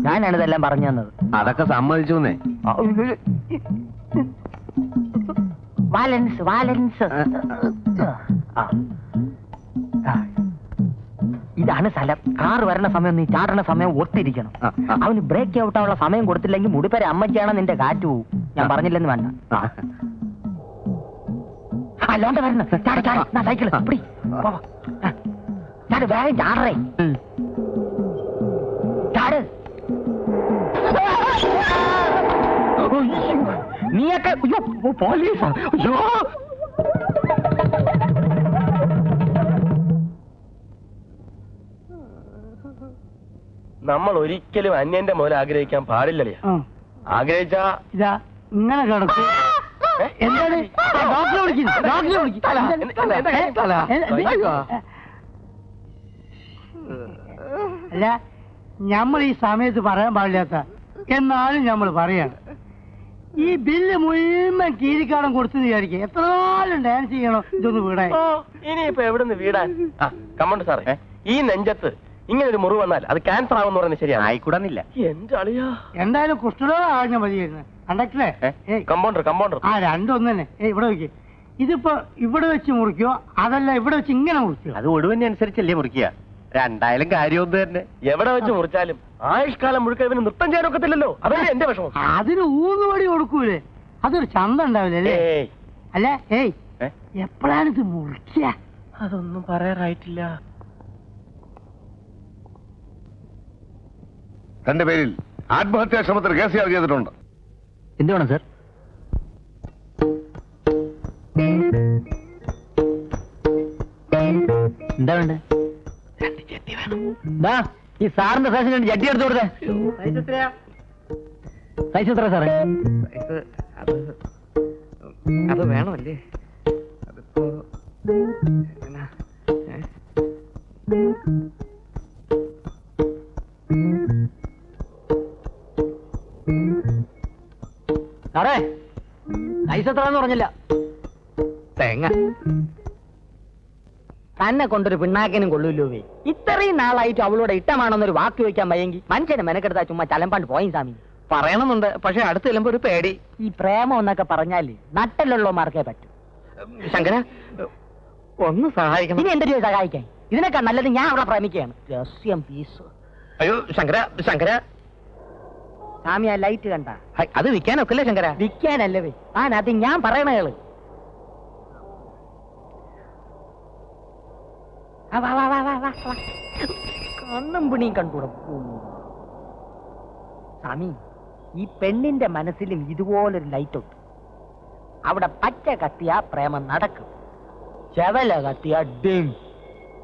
ഞാനാണ് ഇതെല്ലാം പറഞ്ഞു തന്നത്. അതൊക്കെ സമ്മതിച്ചൂന്നേ. വാലൻസ് വാലൻസ്. ഇതാണ് സ്ഥലം. കാറ് വരണ സമയം നീ ചാടണ സമയം ഒത്തിരിക്കണം. അവന് ബ്രേക്ക് ഔട്ടാനുള്ള സമയം കൊടുത്തില്ലെങ്കിൽ മുടിപ്പരെ അമ്മയ്ക്കാണ് നിന്റെ കാറ്റ് പോവും. ഞാൻ പറഞ്ഞില്ലെന്ന് വേണ്ട. അല്ലോണ്ട് വരണം. സൈക്കിള് ചാട്, വേഗം ചാടറേ. ചാട്. നീയൊക്കെ പോലീസാ. അയ്യോ, നമ്മൾ ഒരിക്കലും അന്യന്റെ മുതൽ ആഗ്രഹിക്കാൻ പാടില്ലല്ലേ. ആഗ്രഹിച്ചാ ഇതാ ഇങ്ങനെ കിടക്കും. എന്താണ് ഡോക്ടറെ വിളിക്കുന്നു? അല്ല, നമ്മൾ ഈ സമയത്ത് പറയാൻ പാടില്ലാത്ത എന്നാലും നമ്മൾ പറയാണ്. ഈ ബില്ല് മുഴുവൻ കീരിക്കാടം കൊടുത്തു വിചാരിക്കുക. എത്ര നാളും ഡാൻസ് ചെയ്യണോ ഇതൊന്ന് വീടാൻ? ഇനിയിപ്പോ എവിടുന്ന് വീടാൻ? കമണ്ട് സാറേ, ഈ നെഞ്ചത്ത് ഇങ്ങനെ ഒരു മുറിവ് വന്നാൽ അത് ക്യാൻസർ ആവുമെന്ന് പറയുന്നത് ശരിയാണ്. ആയിക്കൂടാന്നില്ല. എന്റെ അളിയാ, എന്തായാലും കുഷ്ഠരോഗം ആഴ്ച മതിയായിരുന്നു. കണ്ടക്ടറേ, കമ്പൗണ്ടർ ആ രണ്ടൊന്നു തന്നെ. ഇവിടെ വെക്ക്. ഇതിപ്പോ ഇവിടെ വെച്ച് മുറിക്കോ അതല്ല ഇവിടെ വെച്ച് ഇങ്ങനെ മുറിക്കോ? അത് ഒടുവിനെ അനുസരിച്ചല്ലേ മുറിക്കുക. രണ്ടായാലും കാര്യമൊന്നും തന്നെ. എവിടെ വെച്ച് മുറിച്ചാലും ആയുഷ്കാലം മുഴുക്ക ഇവന് നൃത്തം ചെയ്യാൻ ഒക്കത്തില്ലല്ലോ. അതല്ലേ എന്റെ വിഷമം. അതിന് ഊന്നുപടി കൊടുക്കൂലേ? അതൊരു ചന്ത ഉണ്ടാവില്ലേ? അല്ല, എപ്പോഴാണ് ഇത് മുറിക്കുക? അതൊന്നും പറയാറായിട്ടില്ല. തന്റെ പേരിൽ ആത്മഹത്യാ ശ്രമത്തിന് കേസ് ചെയ്തിട്ടുണ്ട്. എന്ത് വേണം സാർ? എന്താ വേണ്ടേ? ഈ സാറിന്റെ സൈസ് രണ്ട് ജഡ്ഡി എടുത്തു കൊടുത്തേ. സൈസ് എത്ര സാറേ? അത് വേണമല്ലേ? അതിപ്പോ സാറേ, സൈസ് എത്രന്ന് പറഞ്ഞില്ല. തേങ്ങ തന്നെ കൊണ്ടൊരു പിണ്ണാക്കിനും കൊള്ളൂല്ലോ. ഇത്രയും നാളായിട്ട് അവളോട് ഇഷ്ടമാണെന്നൊരു വാക്ക് ചോദിക്കാൻ വയ്യെങ്കിൽ മനുഷ്യനെ മെനക്കെടുത്താ ചുമ്മാ ചലമ്പാണ്ട് പോയി സ്വാമി. പറയണമെന്നുണ്ട്, പക്ഷെ അടുത്ത് ചെല്ലുമ്പോ ഒരു പേടി. ഈ പ്രേമം എന്നൊക്കെ പറഞ്ഞാല് നട്ടലുള്ളമാർക്കേ പറ്റൂ. ശങ്കര, ഒന്ന് സഹായിക്കണം. ഇനി എന്തൊരു സഹായിക്കാൻ? ഇതിനേക്കാൾ നല്ലത് ഞാൻ അവളെ പ്രേമിക്കുകയാണ്. രഹസ്യം പീസ്. അയ്യോ ശങ്കര, സ്വാമി, ആ ലൈറ്റ് കണ്ട? അത് വിൽക്കാനൊക്കെ ശങ്കര. വിൽക്കാനല്ലേ? അത് ഞാൻ പറയണ കേള്. കണ്ണും പിണിയും കണ്ടുകൂടും. സ്വാമി, ഈ പെണ്ണിന്റെ മനസ്സിലും ഇതുപോലൊരു ലൈറ്റ് ഉണ്ട്. അവിടെ പച്ച കത്തിയ പ്രേമം നടക്കും, ചെവല കത്തിയ ഡിം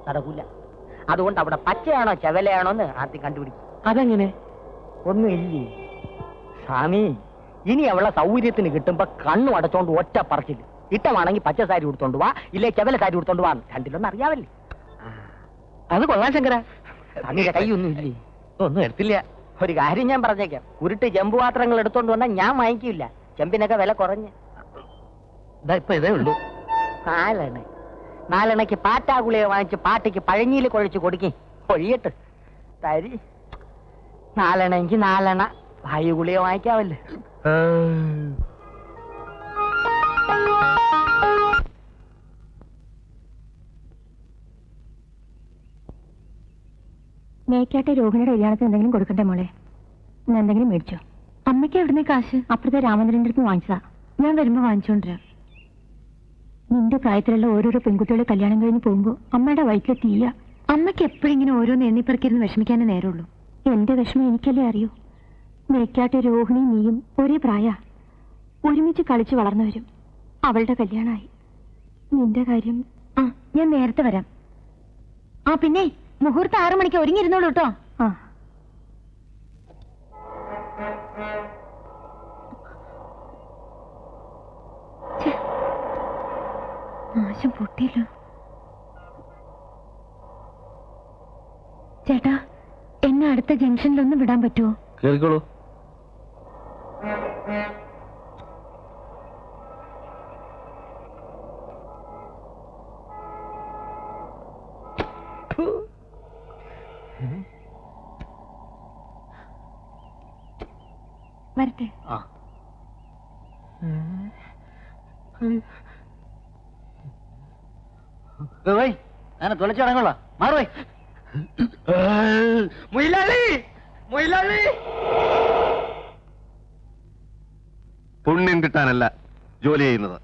നടക്കൂല. അതുകൊണ്ട് അവിടെ പച്ചയാണോ ചെവലയാണോ എന്ന് ആദ്യം കണ്ടുപിടിക്കും. അതെങ്ങനെ? ഒന്നുമില്ലേ സ്വാമി? ഇനി അവളെ സൗകര്യത്തിന് കിട്ടുമ്പോ കണ്ണും അടച്ചോണ്ട് ഒറ്റ പറച്ചില്. ഇട്ടമാണെങ്കിൽ പച്ച സാരി കൊടുത്തോണ്ട് വാ, ഇല്ലേ ചെവല സാരി കൊടുത്തോണ്ട് വാ. രണ്ടിലൊന്നും അറിയാവല്ലേ? അത് കൊള്ളാം ശങ്കര. അങ്ങനെ കൈയൊന്നും ഇല്ലേ? ഒന്നും എടുത്തില്ല. ഒരു കാര്യം ഞാൻ പറഞ്ഞേക്കാം, ഉരുട്ട് ചെമ്പ് പാത്രങ്ങൾ എടുത്തോണ്ട് വന്നാൽ ഞാൻ വാങ്ങിക്കില്ല. ചെമ്പിനൊക്കെ വില കുറഞ്ഞ്. ഇപ്പൊ ഇതേ ഉള്ളൂ. നാലെണ്ണയ്ക്ക് പാറ്റാഗുളിയെ വാങ്ങിച്ച് പാട്ടിക്ക് പഴഞ്ഞിയിൽ കുഴച്ച് കൊടുക്കി ഒഴിയട്ട് തരി. നാലെണ്ണയ്ക്ക് നാലെണ്ണ വായു ഗുളിയെ വാങ്ങിക്കാവല്ലേ? മേക്കാട്ടെ രോഹിണിയുടെ കല്യാണത്തിന് എന്തെങ്കിലും കൊടുക്കണ്ടേ മോളെ? ഞാൻ എന്തെങ്കിലും മേടിച്ചോ? അമ്മയ്ക്ക് എവിടുന്നേ കാശ്? അപ്പുറത്തെ രാമചന്ദ്രന്റെ അടുത്ത് വാങ്ങിച്ചതാ. ഞാൻ വരുമ്പോ വാങ്ങിച്ചോണ്ടിരാ. നിന്റെ പ്രായത്തിലുള്ള ഓരോരോ പെൺകുട്ടികളെ കല്യാണം കഴിഞ്ഞ് പോകുമ്പോ അമ്മയുടെ വയറ്റിലെ തീയ. അമ്മയ്ക്ക് എപ്പോഴും ഇങ്ങനെ ഓരോന്ന് എണ്ണിപ്പറക്കിരുന്ന് വിഷമിക്കാനേ നേരമുള്ളൂ. എന്റെ വിഷമം എനിക്കല്ലേ അറിയൂ. മേക്കാട്ടെ രോഹിണി നീയും ഒരേ പ്രായ, ഒരുമിച്ച് കളിച്ച് വളർന്നവരും. അവളുടെ കല്യാണമായി. നിന്റെ കാര്യം ഞാൻ നേരത്തെ വരാം. പിന്നെ മുഹൂർത്തം 6 മണിക്ക് ഒരുങ്ങിയിരുന്നോളൂ കേട്ടോ. നാശം പൊട്ടിയല്ലോ. ചേട്ടാ, എന്നെ അടുത്ത ജംഗ്ഷനിലൊന്നും വിടാൻ പറ്റുമോ? കേറിക്കോളൂ. വരട്ടെ. അങ്ങനെ തുളച്ചടങ്ങുള്ള മാറുവേ. മൊയിലാളി, മൊയിലാളി. പുണ്യം കിട്ടാനല്ല ജോലി ചെയ്യുന്നത്.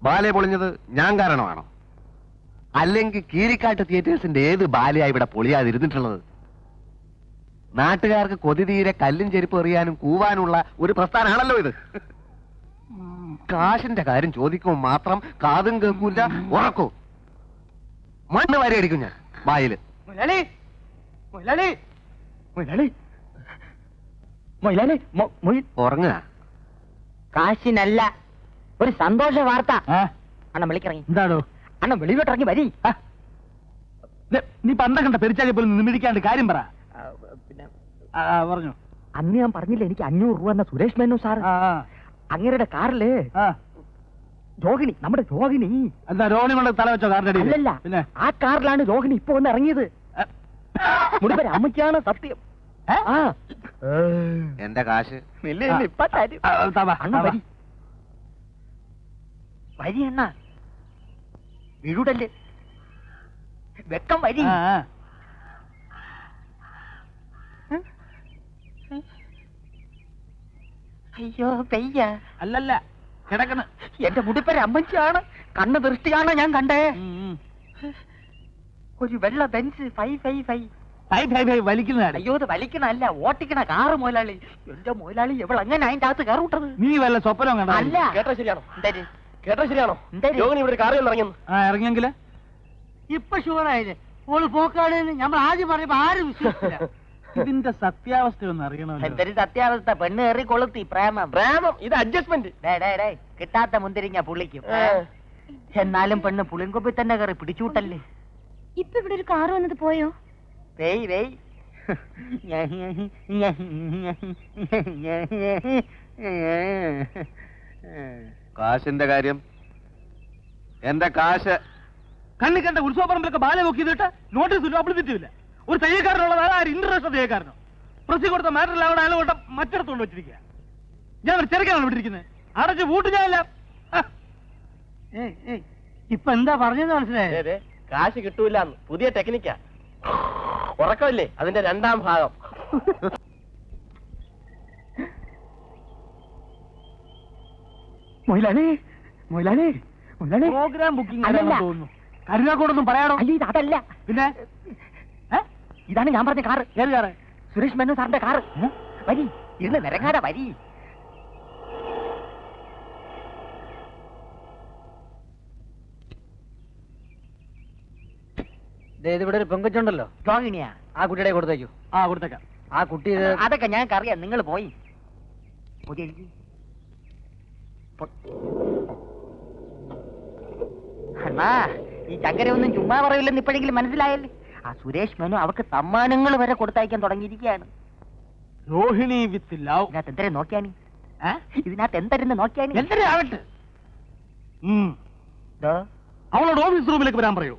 ബാലെ പൊളിഞ്ഞത് ഞാൻ കാരണമാണോ? അല്ലെങ്കിൽ കീരിക്കാട്ട് തിയേറ്റേഴ്സിന്റെ ഏത് ബാലയാ ഇവിടെ പൊളിയാതിരുന്നിട്ടുള്ളത്? നാട്ടുകാർക്ക് കൊതി തീരെ കല്ലും ചെരുപ്പ് എറിയാനും കൂവാനുള്ള ഒരു പ്രസ്ഥാനമാണല്ലോ ഇത്. കാശിന്റെ കാര്യം ചോദിക്കുമ്പോൾ മാത്രം കാതും കേൾക്കൂല, ഉറക്കൂ. മണ്ണ് വരെ അടിക്കും ഞാൻ വായില്. മൊയിലാളി, മൊയിലാളി, മൊയിലാളി, മൊയിലാളി, ഉറങ്ങുക. കാശിനല്ല, ഒരു സന്തോഷ വാർത്ത. അണ്ണൻ വിളിക്കിറങ്ങി. എന്താണോ അണ്ണൻ വെളിവിട്ടിറങ്ങി വരി. നീ പണ്ട കണ്ട പെരിച്ചാലി പോലും നിമിടിക്കാണ്ട് കാര്യം പറ. പിന്നെ പറഞ്ഞു. അന്ന് ഞാൻ പറഞ്ഞില്ല എനിക്ക് 500 രൂപ എന്ന സുരേഷ് മേനു സാർ അങ്ങേരുടെ കാറില് രോഹിണി, നമ്മുടെ രോഹിണി. എന്താ രോഹിണി കൊണ്ട് തല വെച്ചോ കാറിന്റെ അല്ലല്ല, പിന്നെ ആ കാറിലാണ് രോഹിണി ഇപ്പൊ വന്ന് ഇറങ്ങിയത്. മുടിപ്പര അമ്മയ്ക്കാണ് സത്യം. എന്റെ കാശ് ഇപ്പൊ തരും. അണ്ണ വരി, വരി അണ്ണ, വീടല്ലേ വെക്കം വരി. അയ്യോ പെയ്യ. അല്ലല്ല കിടക്കണ്. എന്റെ മുടിപ്പര അമ്മച്ചാണ്, കണ്ണ് ദൃഷ്ടിയാണ് ഞാൻ കണ്ടേ. ഒരു വെള്ള ബെഞ്ച് 555. വലിക്കുന്നതാണ്. അയ്യോ ഇത് വലിക്കണല്ല, ഓട്ടിക്കണ കാറ് മുതലാളി. എന്റെ മുതലാളി എവൾ അങ്ങനെ അതിന്റെ അകത്ത് കയറിട്ടത്? നീ വല്ല സ്വപ്നം കണ്ട? അല്ല. കേട്ടോ ശരിയാണോ? എന്തായാലും കേട്ടോ ശരിയാണോ? എന്തായാലും രോഹിണി ഇവിടെ കാറിൽ ഇറങ്ങിയെന്ന്. ഇറങ്ങിയെങ്കില് ഇപ്പൊ ഷുവറായില്ലേ ഓള് പോക്കാണ്. നമ്മൾ ആദ്യം പറഞ്ഞപ്പോ ആരും വിശ്വസിച്ചില്ല. ഇതിന്റെ സത്യാവസ്ഥ ഒന്ന് അറിയണമല്ലോ. എന്തൊരു സത്യാവസ്ഥ, പെണ്ണ് കയറി കൊളുത്തി പ്രേമം. പ്രേമം ഇത് അഡ്ജസ്റ്റ്മെന്റ്. കിട്ടാത്ത മുന്തിരിങ്ങ പുള്ളിക്കും. എന്നാലും പെണ്ണ് പുളിങ്കൊപ്പി തന്നെ കയറി പിടിച്ചൂട്ടല്ലേ. ഇപ്പൊ ഇവിടെ ഒരു കാറ് വന്നത് പോയോ? വെയ് വെയ്. കാശിന്റെ കാര്യം, എന്റെ കാശ് കണ്ണി കണ്ട ഉത്സവപ്പറമ്പിലൊക്കെ ബാല നോക്കിയിട്ട് നോട്ടീസ് പബ്ലിസിറ്റിയില്ല. ഒരു തയ്യക്കാരനുള്ളത് ആര് ഇന്റർനാഷണൽ തയ്യക്കാരനോ? പ്രസി കൊടുത്ത മാറ്ററിൽ അവിടെ അയാൾ കൊണ്ട മറ്റിടത്തോണ്ട് വെച്ചിരിക്കുക. ഞാൻ ഒരു ചെറുക്കാനാണ് വിട്ടിരിക്കുന്നത്. അടച്ച് പൂട്ട് ഞാനില്ല. ഇപ്പൊ എന്താ പറഞ്ഞത് മനസ്സിലായേ? കാശ് കിട്ടൂല, പുതിയ ടെക്നിക്കാ. ഉറക്കമില്ലേ അതിന്റെ 2ാം ഭാഗം. മൊയിലാളി, മൊയിലാളി, മൊയിലാളി. പ്രോഗ്രാം ബുക്കിംഗ് അതല്ല. തോന്നുന്നു. കരുനാക്കോടൊന്നും പറയാടോ. അയ്യോ ഇത് അതല്ല. പിന്നെ ഇതാണ് ഞാൻ പറഞ്ഞ കാറ്. ഏത് കാറ്? സുരേഷ് മേനോൻ സാറിന്റെ കാറ്. വരി, ഇരുന്ന് നിരങ്ങാതെ വരി. ഇവിടെ ഒരു പെങ്കൊച്ചുണ്ടല്ലോ, രോഹിണിയാ. ആ കുട്ടിയുടെ കൊടുത്തേക്കൂ. കൊടുത്തേക്കാം. ആ കുട്ടി അതൊക്കെ ഞങ്ങൾക്ക് അറിയാം. നിങ്ങൾ പോയി അണ്ണാ, ഈ ചങ്കരയൊന്നും ചുമ്മാ പറയില്ലെന്ന് ഇപ്പോഴെങ്കിലും മനസ്സിലായല്ലേ? ആ സുരേഷ് മേനു അവർക്ക് സമ്മാനങ്ങൾ വരെ കൊടുത്തയക്കാൻ തുടങ്ങിയിരിക്കുകയാണ്. Rohini with love. ഇതിനകത്ത് എന്തരെ നോക്കിയാനി? ഇതിനകത്ത് എന്തരെന്ന് നോക്കിയാനി? എന്തരെ ആവട്ടെ. അവളോട് ഓഫീസ് റൂമിലേക്ക് വരാൻ പറയൂ.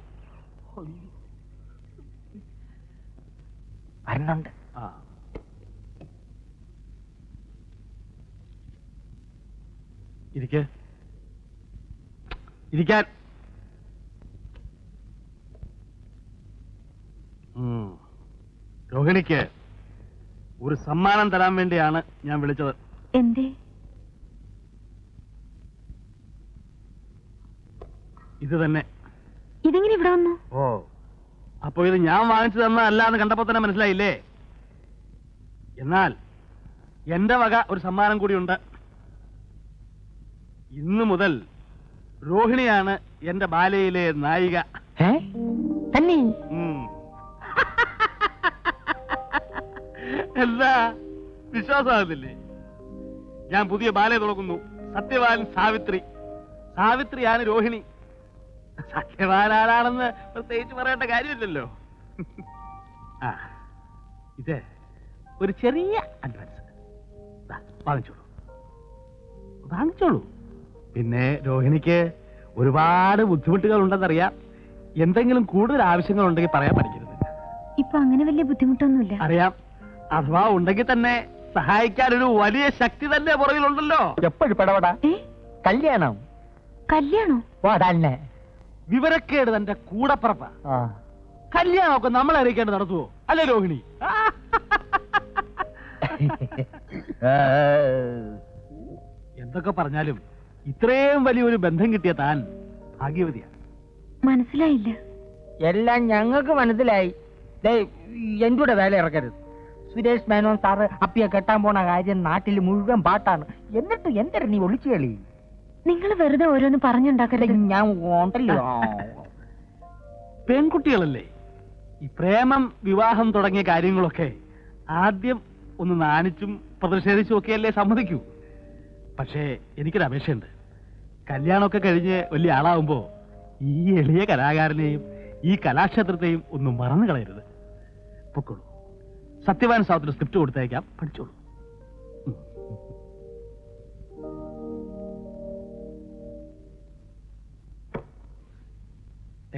വരണുണ്ട്. ഇരിക്കാൻ. രോഹിണിക്ക് ഒരു സമ്മാനം തരാൻ വേണ്ടിയാണ് ഞാൻ വിളിച്ചത്. എന്തേ? ഇത് തന്നെ. ഇതെങ്ങനെ ഇവിടെ വന്നു? അപ്പൊ ഇത് ഞാൻ വാങ്ങിച്ചു തന്നതല്ല എന്ന് കണ്ടപ്പോ തന്നെ മനസ്സിലായില്ലേ? എന്നാൽ എന്റെ വക ഒരു സമ്മാനം കൂടിയുണ്ട്. ഇന്നു മുതൽ രോഹിണിയാണ് എന്റെ ബാലയിലെ നായിക. തന്നെ? എന്താ വിശ്വാസമാകുന്നില്ലേ? ഞാൻ പുതിയ ബാലയെ തുടങ്ങുന്നു. സത്യവാൻ സാവിത്രി. സാവിത്രിയാണ് രോഹിണി. സത്യവാൻ ആരാണെന്ന് പ്രത്യേകിച്ച് പറയേണ്ട കാര്യമില്ലല്ലോ. ഇത് ഒരു ചെറിയ അഡ്വാൻസ് വാങ്ങിച്ചോളൂ. പിന്നെ രോഹിണിക്ക് ഒരുപാട് ബുദ്ധിമുട്ടുകൾ ഉണ്ടെന്നറിയാം. എന്തെങ്കിലും കൂടുതൽ ആവശ്യങ്ങൾ ഉണ്ടെങ്കിൽ പറയാൻ പഠിക്കരുത്. ഇപ്പൊ അങ്ങനെ വലിയ ബുദ്ധിമുട്ടൊന്നുമില്ല. അറിയാം. അഥവാ ഉണ്ടെങ്കിൽ തന്നെ സഹായിക്കാൻ ഒരു വലിയ ശക്തി തന്നെ പുറകിലുണ്ടല്ലോ. എപ്പോഴും പെടപെടാ ഏ കല്യാണം കല്യാണോ? ഓ തന്നെ വിവരക്കേട് തന്റെ കൂടപ്പറപ്പ. കല്യാണമൊക്കെ നമ്മളെ അറിയിക്കേണ്ട നടത്തുവോ അല്ലേ രോഹിണി? എന്തൊക്കെ പറഞ്ഞാലും ഇത്രയും വലിയൊരു ബന്ധം കിട്ടിയ താൻ ഭാഗ്യവതിയാണ്. മനസ്സിലായില്ല. എല്ലാം ഞങ്ങൾക്ക് മനസ്സിലായി. എന്റെ കൂടെ വേല ഇറക്കരുത്. സുരേഷ് മേനോൻ സാറ് അപ്പിയെ കെട്ടാൻ പോണ കാര്യം നാട്ടിൽ മുഴുവൻ പാട്ടാണ്. എന്നിട്ട് എന്തൊരു നീ ഒളിച്ചു കളി? നിങ്ങൾ വെറുതെ ഓരോന്ന് പറഞ്ഞുണ്ടാക്കരുത്. ഞാൻ ഉണ്ടല്ലോ. പെൺകുട്ടികളല്ലേ, ഈ പ്രേമം വിവാഹം തുടങ്ങിയ കാര്യങ്ങളൊക്കെ ആദ്യം ഒന്ന് നാണിച്ചും പ്രതിഷേധിച്ചും ഒക്കെയല്ലേ സമ്മതിക്കൂ. പക്ഷേ എനിക്കൊരു അപേക്ഷയുണ്ട്. കല്യാണമൊക്കെ കഴിഞ്ഞ് വലിയ ആളാവുമ്പോ ഈ എളിയ കലാകാരനെയും ഈ കലാക്ഷേത്രത്തെയും ഒന്നും മറന്നു കളയരുത്. പൊക്കോളൂ. സത്യവാൻ സാവത്തിന് സ്ക്രിപ്റ്റ് കൊടുത്തയക്കാം, പഠിച്ചോളൂ.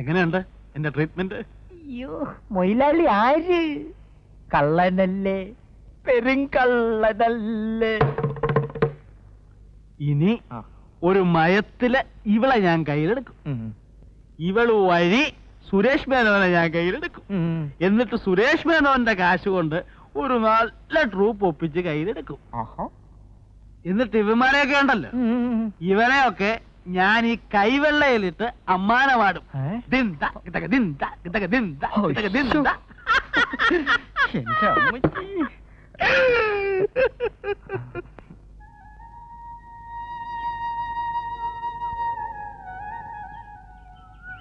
എങ്ങനെയുണ്ട് എന്റെ ട്രീറ്റ്മെന്റ്? അയ്യോ, മൊയിലാളി ആര്? കള്ളനല്ലേ, പെരുങ്കള്ളനല്ലേ. ഇനി ഒരു മയത്തില് ഇവളെ ഞാൻ കയ്യിലെടുക്കും. ഇവള് വഴി സുരേഷ് മേനോനെ ഞാൻ കയ്യിലെടുക്കും. എന്നിട്ട് സുരേഷ് മേനോന്റെ കാശ് കൊണ്ട് ഒരു നല്ല ട്രൂപ്പ് ഒപ്പിച്ച് കയ്യിലെടുക്കും. എന്നിട്ട് ഇവന്മാരെയൊക്കെ ഉണ്ടല്ലോ, ഇവരെയൊക്കെ ഞാൻ ഈ കൈവെള്ളയിലിട്ട് അമ്മാന പാടും.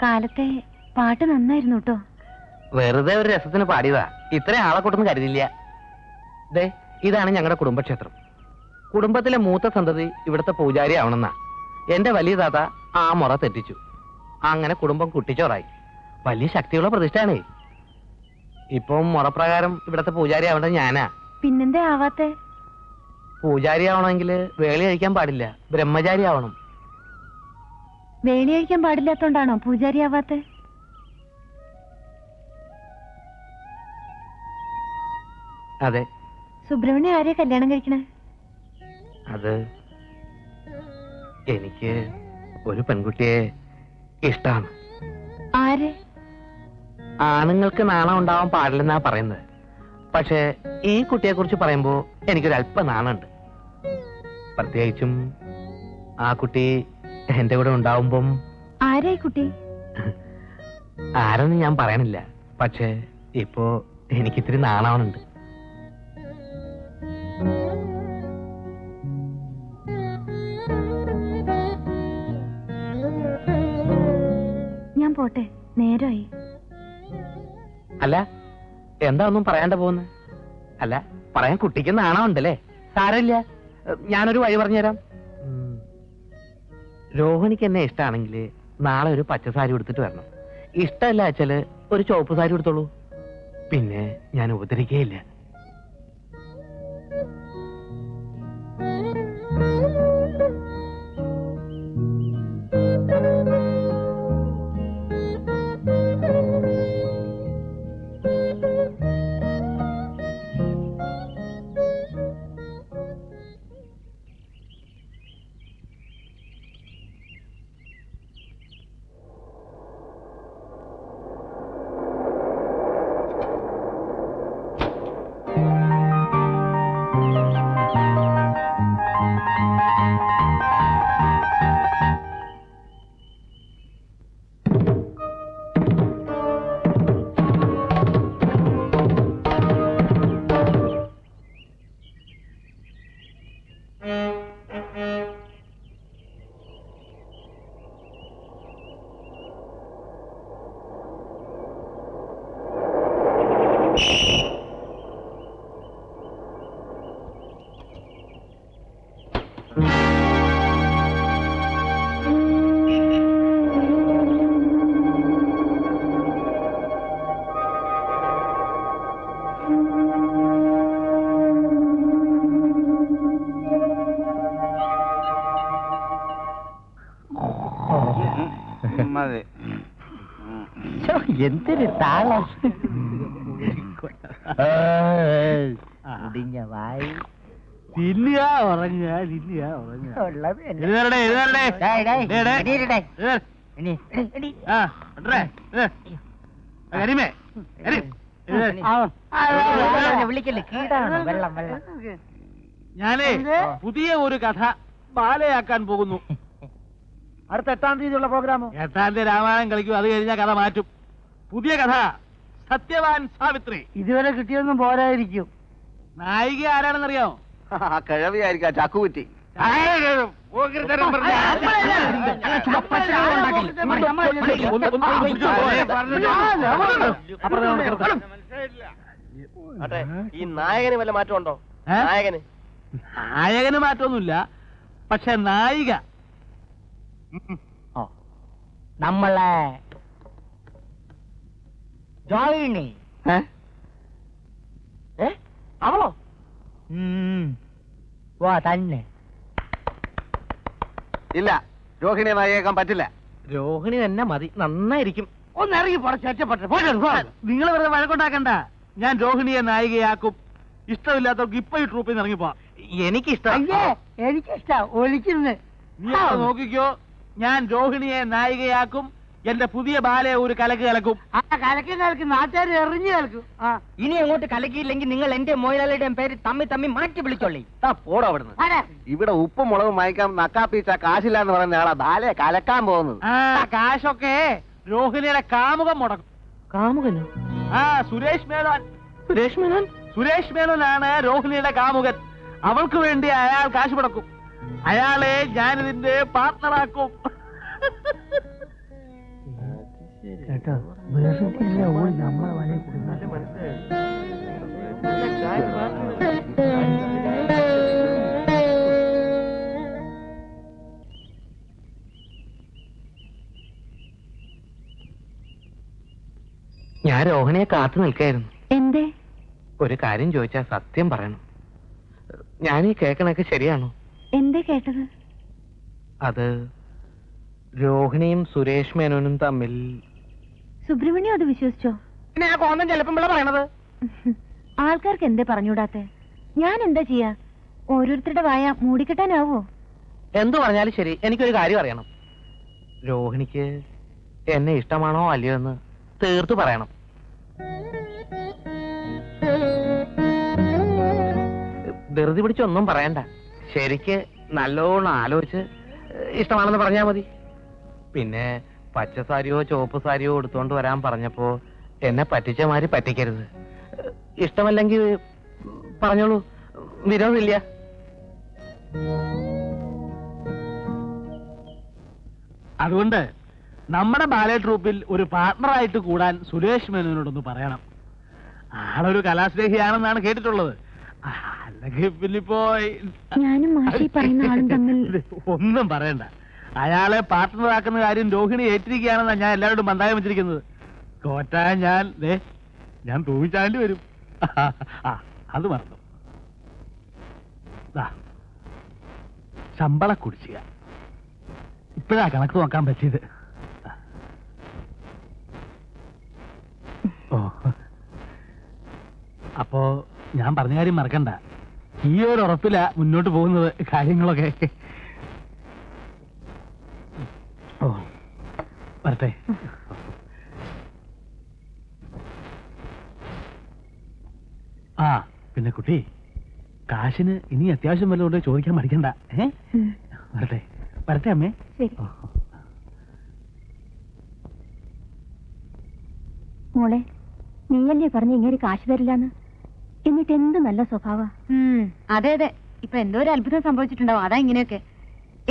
കാലത്തെ പാട്ട് നന്നായിരുന്നു കേട്ടോ. വെറുതെ ഒരു രസത്തിന് പാടിയതാ, ഇത്രയും ആളെ കൂട്ടൊന്നും കരുതില്ല. ദേ, ഇതാണ് ഞങ്ങളുടെ കുടുംബക്ഷേത്രം. കുടുംബത്തിലെ മൂത്ത സന്തതി ഇവിടുത്തെ പൂജാരി ആവണമെന്നാ എന്റെ വലിയ താത്ത ആ മുറ തെറ്റിച്ചു. അങ്ങനെ കുടുംബം കുട്ടിച്ചോറായി. വലിയ ശക്തിയുള്ള പ്രതിഷ്ഠയാണേ. ഇപ്പം മുറപ്രകാരം ഇവിടത്തെ പൂജാരി ആവേണ്ടത് ഞാനാ. പിന്നെന്തേ ആവാത്തെ? പൂജാരി ആവണമെങ്കിൽ വേളി കഴിക്കാൻ പാടില്ല, ബ്രഹ്മചാരി ആവണം. വേലി കഴിക്കാൻ പാടില്ലാത്തോണ്ടാണോ പൂജാരി ആവാത്തെ? അതെ. സുബ്രഹ്മണ്യം ആരെയാ കല്യാണം കഴിക്കണേ? അത് എനിക്ക് ഒരു പെൺകുട്ടിയെ ഇഷ്ടമാണ്. ആരെ? ആണുങ്ങൾക്ക് നാണം ഉണ്ടാവാൻ പാടില്ലെന്നാ പറയുന്നത്. പക്ഷെ ഈ കുട്ടിയെ കുറിച്ച് പറയുമ്പോ എനിക്കൊരല്പ നാണുണ്ട്. പ്രത്യേകിച്ചും ആ കുട്ടി എന്റെ കൂടെ ഉണ്ടാവുമ്പം. ആരായി കുട്ടി? ആരെന്ന് ഞാൻ പറയണില്ല. പക്ഷെ ഇപ്പോ എനിക്കിത്തിരി നാണാവുന്നുണ്ട്. ഞാൻ പോട്ടെ, നേരമായി. അല്ല, എന്താ ഒന്നും പറയാണ്ട പോകുന്നത്? അല്ല, പറയാൻ കുട്ടിക്ക് നാണമുണ്ടല്ലേ? സാരമില്ല, ഞാനൊരു വഴി പറഞ്ഞുതരാം. രോഹിണിക്ക് എന്നെ ഇഷ്ടമാണെങ്കിൽ നാളെ ഒരു പച്ച സാരി എടുത്തിട്ട് വരണം. ഇഷ്ടമല്ല വെച്ചാല് ഒരു ചുവപ്പ് സാരി എടുത്തോളൂ. പിന്നെ ഞാൻ ഉപദ്രവിക്കുകയില്ല. എന്തൊരു താളം. മുടിഞ്ഞ വായി തിന്നുക ഉറങ്ങുക തിന്നുക ഉറങ്ങുക ഉള്ളത് തന്നെ. എഴുന്നേരടെ, എഴുന്നേരടെ. ഡേയ്, ഡേയ്, ഡേയ്, ഡേയ്. എണീരടെ. എഴുന്നേര്. എണീ, എണീ, എണീ. ആ, കൊണ്ടുവരേ. കരിമേ എണീ. ആ, വിളിക്കല്ലേ കീടാണ് വെള്ളം വെള്ളം. ഞാനേ പുതിയ ഒരു കഥ ബാലയാക്കാൻ പോകുന്നു. അടുത്ത 8-ാം തീയതിയുള്ള പ്രോഗ്രാമോ? 8-ാം തീയതി രാമായണം കളിക്കും. അത് കഴിഞ്ഞാൽ കഥ മാറ്റും. പുതിയ കഥ സത്യവാൻ സാവിത്രി. ഇതുവരെ കിട്ടിയൊന്നും പോരായിരിക്കും. നായിക ആരാണെന്നറിയാമോ? കിഴവിയായിരിക്കാം ചക്കുകുറ്റി. ഈ നായകന് വല്ല മാറ്റമുണ്ടോ? ഏ? നായകന് നായകന് മാറ്റമൊന്നുമില്ല, പക്ഷെ നായിക നമ്മളെ ജോയിനി. അവളോ? വാ തന്നെ. ഇല്ല, രോഹിണിയെ നായകൻ പറ്റില്ല. രോഹിണി തന്നെ മതി, നന്നായിരിക്കും. ഒന്ന് ഇറങ്ങി നിങ്ങൾ വെറുതെ വഴക്കുണ്ടാക്കണ്ട. ഞാൻ രോഹിണിയെ നായികയാക്കും. ഇഷ്ടമില്ലാത്തവർക്ക് ഇപ്പൊ ഈ ട്രൂപ്പിൽ നിന്ന് ഇറങ്ങിപ്പോ. എനിക്കിഷ്ടം. എനിക്കിഷ്ടാ ഒളിക്കുന്നത്. നീ അവിടെ നോക്കിക്കോ, ഞാൻ രോഹിണിയെ നായികയാക്കും. എന്റെ പുതിയ ബാലയെ ഒരു കലക്ക് കലക്കും. ആ കലക്കി നാട്ടുകാർ എറിഞ്ഞു കേൾക്കും. ഇനി അങ്ങോട്ട് കലക്കിയില്ലെങ്കിൽ നിങ്ങൾ എന്റെ മൊയിലാളിയുടെയും പേര് തമ്മി മാറ്റി വിളിച്ചോളി. പോടോ അവിടുന്ന്. ഇവിടെ ഉപ്പും മുളകും വാങ്ങിക്കാൻ നക്കാപ്പീച്ച കാശില്ല എന്ന് പറയുന്ന ആളാ ബാലയെ കലക്കാൻ പോകുന്നത്. ആ കാശൊക്കെ രോഹിണിയുടെ കാമുകം മുടക്കും. കാമുകനോ? ആ സുരേഷ് മേനോൻ. സുരേഷ് മേനോൻ? സുരേഷ് മേനോനാണ് രോഹിണിയുടെ കാമുകൻ. അവൾക്ക് വേണ്ടി അയാൾ കാശ് മുടക്കും. അയാളെ ഞാനിതിന്റെ പാർട്ണറാക്കും. കേട്ടോ, വെറുതെ ഓടി നമ്മളെ വലയിൽ കുടുങ്ങാൻ. ഞാൻ രോഹിണിയെ കാത്തു നിൽക്കായിരുന്നു. എന്തേ? ഒരു കാര്യം ചോദിച്ചാൽ സത്യം പറയണം. ഞാനീ കേൾക്കണൊക്കെ ശരിയാണോ? എന്തേ കേട്ടത്? അത് രോഹിണിയും സുരേഷ് മേനോനും തമ്മിൽ. സുബ്രഹ്മണ്യം അത് വിശ്വസിച്ചോ? പിന്നെ ആ കോന്തം ചിലപ്പോഴാ പറയണത്. ആൾക്കാർക്ക് എന്തേ പറഞ്ഞൂടാത്തെ? ഞാൻ എന്താ ചെയ്യാ? ഓരോരുത്തരുടെ വായ മൂടിക്കെട്ടാനാവോ? എന്തു പറഞ്ഞാലും ശരി, എനിക്കൊരു കാര്യം അറിയണം. രോഹിണിക്ക് എന്നെ ഇഷ്ടമാണോ അല്ലയോ എന്ന് തീർത്തു പറയണം. ധൃതി പിടിച്ചൊന്നും പറയണ്ട. ശരിക്ക് നല്ലോണം ആലോചിച്ച് ഇഷ്ടമാണെന്ന് പറഞ്ഞാ മതി. പിന്നെ പച്ച സാരിയോ ചുവപ്പ് സാരിയോ എടുത്തോണ്ട് വരാൻ പറഞ്ഞപ്പോ എന്നെ പറ്റിച്ച മാതിരി പറ്റിക്കരുത്. ഇഷ്ടമല്ലെങ്കിൽ പറഞ്ഞോളൂ, വിരോധമില്ല. അതുകൊണ്ട് നമ്മുടെ ബാലെ ട്രൂപ്പിൽ ഒരു പാർട്ണറായിട്ട് കൂടാൻ സുരേഷ് മേനോനോടൊന്ന് പറയണം. ആളൊരു കലാസ്നേഹിയാണെന്നാണ് കേട്ടിട്ടുള്ളത്. അല്ലെങ്കിൽ പിന്നിപ്പോ ഞാനും മാഷി പറയുന്ന ആളും തമ്മിൽ ഒന്നും പറയണ്ട. അയാളെ പാർട്ണറാക്കുന്ന കാര്യം രോഹിണി ഏറ്റിരിക്കുകയാണെന്നാണ് ഞാൻ എല്ലാവരോടും മന്ദായം വെച്ചിരിക്കുന്നത്. തോറ്റാ ഞാൻ തൂവിച്ചാണ്ടി വരും. അത് മറന്നു. ശമ്പള കുടിശ്ശിക ഇപ്പഴാ കണക്ക് നോക്കാൻ പറ്റിയത്. ഓ, അപ്പോ ഞാൻ പറഞ്ഞ കാര്യം മറക്കണ്ട. ഈ ഒരു ഉറപ്പിലാ മുന്നോട്ട് പോകുന്നത് കാര്യങ്ങളൊക്കെ. ഓ, വരട്ടെ. ആ പിന്നെ കുട്ടി, കാശിന് ഇനി അത്യാവശ്യം വല്ലതുകൊണ്ട് ചോദിക്കാൻ മടിക്കണ്ട. വരട്ടെ വരട്ടെ അമ്മേ. ശരി. മോളെ, നീയല്ലേ പറഞ്ഞ ഇങ്ങനെ കാശ് തരില്ലാന്ന്? എന്നിട്ട് എന്ത് നല്ല സ്വഭാവ. അതെ അതെ, ഇപ്പൊ എന്തോ ഒരു അത്ഭുതം സംഭവിച്ചിട്ടുണ്ടാവും. അതാ ഇങ്ങനെയൊക്കെ.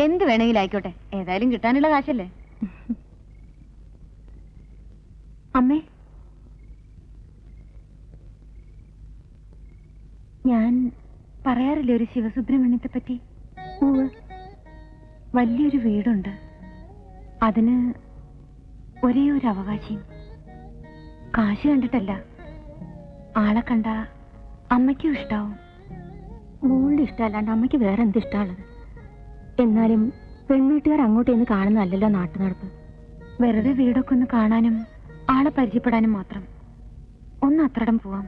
എന്ത് വേണമെങ്കിലും ആയിക്കോട്ടെ, ഏതായാലും കിട്ടാനുള്ള കാശല്ലേ. അമ്മേ, ഞാൻ പറയാറില്ലേ ഒരു ശിവസുബ്രഹ്മണ്യത്തെ പറ്റി? വലിയൊരു വീടുണ്ട്. അതിന് ഒരേ ഒരു അവകാശിയും. കാശ് കണ്ടിട്ടല്ല, ആളെ കണ്ട അമ്മയ്ക്കും ഇഷ്ടാവും. മോളുടെ ഇഷ്ടമല്ലാണ്ട് അമ്മയ്ക്ക് വേറെ എന്ത് ഇഷ്ടമുള്ളത്? എന്നാലും പെൺവീട്ടുകാർ അങ്ങോട്ട് എന്ന് കാണുന്നതല്ലല്ലോ നാട്ടു നടപ്പ്. വെറുതെ വീടൊക്കെ ഒന്ന് കാണാനും ആളെ പരിചയപ്പെടാനും മാത്രം. ഒന്ന് അത്രടം പോവാം.